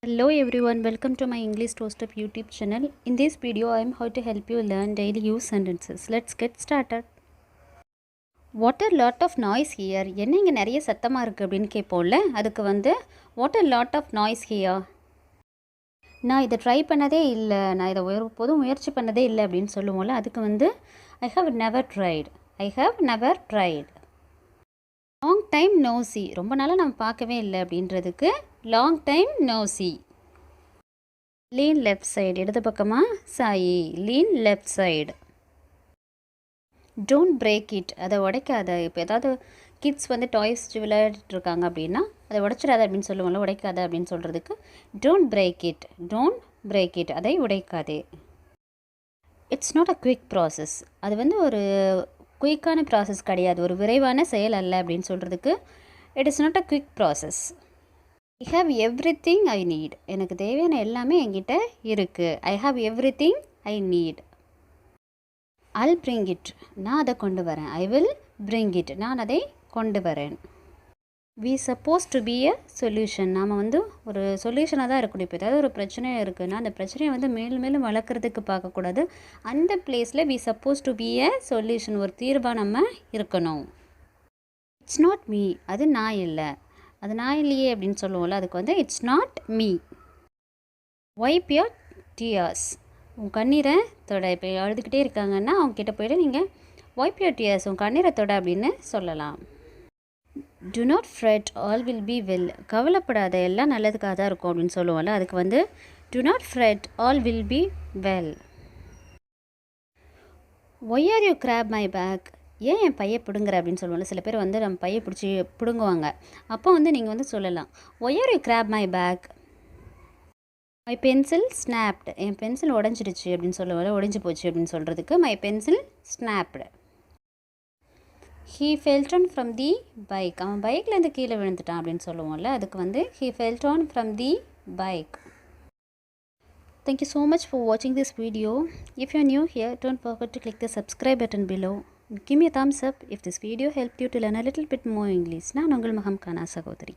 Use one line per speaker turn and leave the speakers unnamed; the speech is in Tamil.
Hello everyone, welcome to my English Toast Up YouTube channel. In this video, I am how to help you learn daily use sentences. Let's get started. What a lot of noise here. என்ன இங்கே நிறைய சத்தமாக இருக்குது அப்படின்னு கேட்போம்ல, அதுக்கு வந்து what a lot of noise here. நான் இதை ட்ரை பண்ணதே இல்லை, நான் இதை ஒருபோதும் முயற்சி பண்ணதே இல்லை அப்படின்னு சொல்லுவோம்ல, அதுக்கு வந்து I have never tried. I have never tried. Long time no see, ரொம்ப நாளாக நம்ம பார்க்கவே இல்லை அப்படின்றதுக்கு long time no see. Lean left side, இடது பக்கமாக சாயி, lean left side. Don't break it, அதை உடைக்காத. இப்போ ஏதாவது கிட்ஸ் வந்து டாய்ஸ் விளையாடிட்டு இருக்காங்க அப்படின்னா அதை உடைச்சிடாத அப்படின்னு சொல்லுவோம்ல, உடைக்காத அப்படின்னு சொல்கிறதுக்கு don't break it. Don't break it, அதை உடைக்காதே. It's not a quick process, அது வந்து ஒரு குயிக்கான ப்ராசஸ் கிடையாது, ஒரு விரைவான செயல் அல்ல அப்படின்னு சொல்கிறதுக்கு it is not a quick process. I have every thing I need, எனக்கு தேவையான எல்லாமே என்கிட்ட இருக்குது. I have every thing I need. Jal bring it, நான் அதை கொண்டு வரேன். ஐ வில் பிரிங் இட், நான் அதை கொண்டு வரேன். We suppose to be a solution, நாம் வந்து ஒரு சொல்யூஷனாக தான் இருக்கணும். இப்போ ஏதாவது ஒரு பிரச்சனை இருக்குதுன்னா அந்த பிரச்சனையை வந்து மேலும் மேலும் வளர்க்குறதுக்கு பார்க்கக்கூடாது. அந்த பிளேஸில் we suppose to be a solution, ஒரு தீர்வாக நம்ம இருக்கணும். இட்ஸ் நாட் மீ, அது நான் இல்லை, அது நான் இல்லையே அப்படின்னு சொல்லுவோம்ல, அதுக்கு வந்து it's not me. Wipe your tears, உன் கண்ணீரை தொட. இப்போ அழுதுகிட்டே இருக்காங்கன்னா அவங்ககிட்ட போய்ட்டு நீங்கள் வைப் யோர் டியர்ஸ், உன் கண்ணீரை தொட அப்படின்னு சொல்லலாம். do not fret, all will be well, கவலைப்படாத, எல்லாம் நல்லதுக்காக தான் இருக்கும் அப்படின்னு சொல்லுவோம்ல, அதுக்கு வந்து do not fret, all will be well. why are you grab my bag, ஏன் என் பையை பிடுங்குற அப்படின்னு சொல்லுவோம்ல, சில பேர் வந்து நம்ம பையை பிடிச்சி பிடுங்குவாங்க. அப்போ வந்து நீங்கள் வந்து சொல்லலாம் why are you grab my bag. my pencil snapped, என் பென்சில் உடஞ்சிடுச்சு அப்படின்னு சொல்லுவோம்ல, உடைஞ்சு போச்சு அப்படின்னு சொல்கிறதுக்கு my pencil snapped. he fell down from the bike, அவன் பைக்லேருந்து கீழே விழுந்துட்டான் அப்படின்னு சொல்லுவோம்ல, அதுக்கு வந்து he fell down from the bike. Thank you so much for watching this video. If you are new here, don't forget to click the subscribe button below. Give me a thumbs up if this video helped you to learn a little bit more English. நான் உங்கள் மகம் கானா சகோதரி.